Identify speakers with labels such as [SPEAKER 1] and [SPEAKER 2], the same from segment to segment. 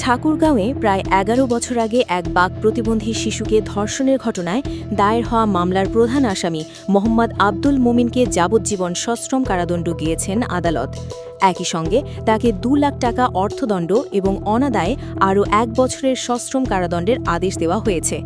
[SPEAKER 1] ঠাকুরগাঁওয়ে প্রায় ১১ বছর আগে এক বাক প্রতিবন্ধী শিশুকে ধর্ষণের ঘটনায় দায়ের হওয়া মামলার প্রধান আসামি মোহাম্মদ আব্দুল মোমিনকে যাবজ্জীবন সশ্রম কারাদণ্ড দিয়েছেন আদালত। একই সঙ্গে তাকে ২ লাখ টাকা অর্থদণ্ড এবং অনাদায়ে আরও ১ বছরের সশ্রম কারাদণ্ডের আদেশ দেওয়া হয়েছে।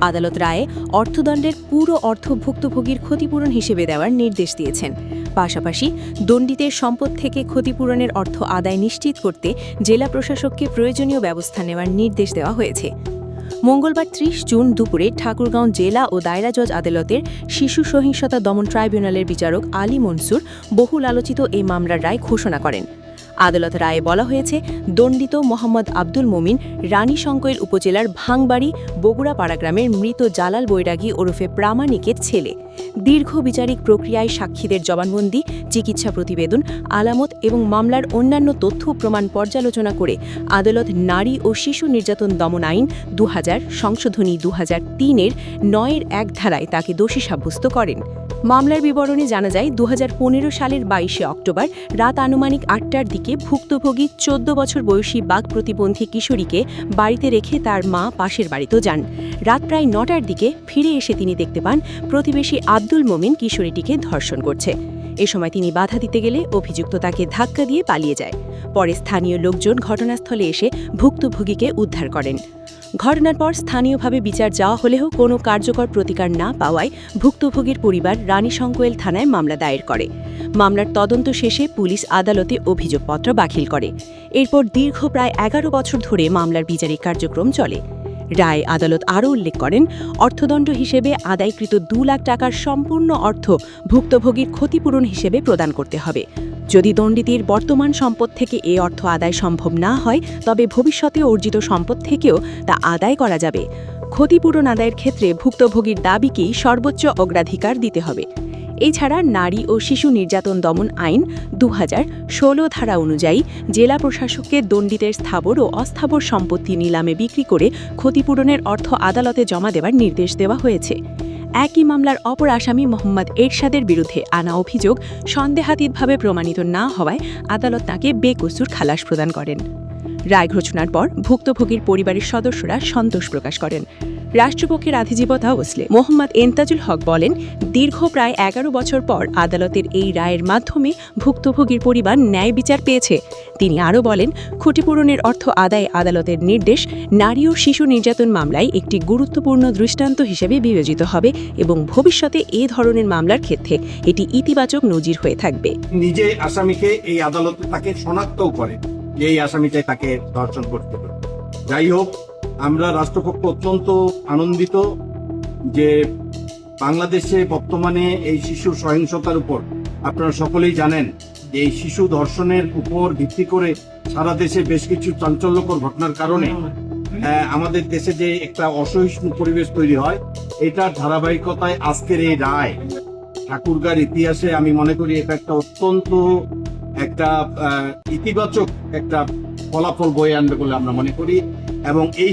[SPEAKER 1] আদালত রায়ে অর্থদণ্ডের পুরো অর্থ ভুক্তভোগীর ক্ষতিপূরণ হিসেবে দেওয়ার নির্দেশ দিয়েছেন। পাশাপাশি দণ্ডিতের সম্পদ থেকে ক্ষতিপূরণের অর্থ আদায় নিশ্চিত করতে জেলা প্রশাসককে প্রয়োজনীয় ব্যবস্থা নেওয়ার নির্দেশ দেওয়া হয়েছে। মঙ্গলবার ৩০ জুন দুপুরে ঠাকুরগাঁও জেলা ও দায়রা জজ আদালতের শিশু সহিংসতা দমন ট্রাইব্যুনালের বিচারক আলী মনসুর বহুল আলোচিত এই মামলার রায় ঘোষণা করেন। আদালত রায়ে বলা হয়েছে, দণ্ডিত মোহাম্মদ আব্দুল মোমিন রানীশঙ্কৈল উপজেলার ভাঙবাড়ি বগুড়াপাড়া গ্রামের মৃত জালাল বৈরাগী ওরফে প্রামাণিকের ছেলে। দীর্ঘ বিচারিক প্রক্রিয়ায় সাক্ষীদের জবানবন্দি, চিকিৎসা প্রতিবেদন, আলামত এবং মামলার অন্যান্য তথ্য প্রমাণ পর্যালোচনা করে আদালত নারী ও শিশু নির্যাতন দমন আইন ২০০০ সংশোধনী ২০০৩-এর ৯-১ ধারায় তাকে দোষী সাব্যস্ত করেন। মামলার বিবরণে জানা যায়, ২০১৫ সালের ২২শে অক্টোবর রাত আনুমানিক ৮টার দিকে ভুক্তভোগী ১৪ বছর বয়সী বাক প্রতিবন্ধী কিশোরীকে বাড়িতে রেখে তার মা পাশের বাড়িতেও যান। রাত প্রায় ৯টার দিকে ফিরে এসে তিনি দেখতে পান প্রতিবেশী আব্দুল মোমিন কিশোরীটিকে ধর্ষণ করছে। এ সময় তিনি বাধা দিতে গেলে অভিযুক্ত তাকে ধাক্কা দিয়ে পালিয়ে যায়। পরে স্থানীয় লোকজন ঘটনাস্থলে এসে ভুক্তভোগীকে উদ্ধার করেন। ঘটনার পর স্থানীয়ভাবে বিচার চাওয়া হলেও কোনো কার্যকর প্রতিকার না পাওয়ায় ভুক্তভোগীর পরিবার রানীশঙ্কৈল থানায় মামলা দায়ের করে। মামলার তদন্ত শেষে পুলিশ আদালতে অভিযোগপত্র দাখিল করে। এরপর দীর্ঘ প্রায় ১১ বছর ধরে মামলার বিচারিক কার্যক্রম চলে। রায়ে আদালত আরও উল্লেখ করেন, অর্থদণ্ড হিসেবে আদায়কৃত ২ লাখ টাকার সম্পূর্ণ অর্থ ভুক্তভোগীর ক্ষতিপূরণ হিসেবে প্রদান করতে হবে। যদি দণ্ডিতের বর্তমান সম্পদ থেকে এ অর্থ আদায় সম্ভব না হয়, তবে ভবিষ্যতে অর্জিত সম্পদ থেকেও তা আদায় করা যাবে। ক্ষতিপূরণ আদায়ের ক্ষেত্রে ভুক্তভোগীর দাবিকেই সর্বোচ্চ অগ্রাধিকার দিতে হবে। এছাড়া নারী ও শিশু নির্যাতন দমন আইন ২০১৬ ধারা অনুযায়ী জেলা প্রশাসককে দণ্ডিতের স্থাবর ও অস্থাবর সম্পত্তি নিলামে বিক্রি করে ক্ষতিপূরণের অর্থ আদালতে জমা দেওয়ার নির্দেশ দেওয়া হয়েছে। একই মামলার অপর আসামি মোহাম্মদ এরশাদের বিরুদ্ধে আনা অভিযোগ সন্দেহাতীতভাবে প্রমাণিত না হওয়ায় আদালত তাঁকে বেকসুর খালাস প্রদান করেন। রায় ঘোষণার পর ভুক্তভোগীর পরিবারের সদস্যরা সন্তোষ প্রকাশ করেন। রাষ্ট্রপক্ষের আধিজীবতা ওসলে মোহাম্মদ এন্তাজুল হক বলেন, দীর্ঘ প্রায় ১১ বছর পর আদালতের এই রায়ের মাধ্যমে ভুক্তভোগীর পরিবার ন্যায় বিচার পেয়েছে। তিনি আরও বলেন, ক্ষতিপূরণের অর্থ আদায়ে আদালতের নির্দেশ নারী ও শিশু নির্যাতন মামলায় একটি গুরুত্বপূর্ণ দৃষ্টান্ত হিসেবে বিবেচিত হবে এবং ভবিষ্যতে এ ধরনের মামলার ক্ষেত্রে এটি ইতিবাচক নজির হয়ে থাকবে।
[SPEAKER 2] নিজে আসামিকে এই আদালত তাকে শনাক্তও করে যে এই আসামিটাই তাকে ধর্ষণ করতে পারে। যাই হোক, আমরা রাষ্ট্রপক্ষ অত্যন্ত আনন্দিত যে বাংলাদেশে বর্তমানে এই শিশু সহিংসতার উপর আপনারা সকলেই জানেন যে এই শিশু ধর্ষণের উপর ভিত্তি করে সারা দেশে বেশ কিছু চাঞ্চল্যকর ঘটনার কারণে আমাদের দেশে যে একটা অসহিষ্ণু পরিবেশ তৈরি হয়, এটার ধারাবাহিকতায় আজকের এই রায় ঠাকুরগাঁর ইতিহাসে আমি মনে করি এটা একটা অত্যন্ত একটা ইতিবাচক একটা ফলাফল বয়ে আনবে বলে আমরা মনে করি এবং এই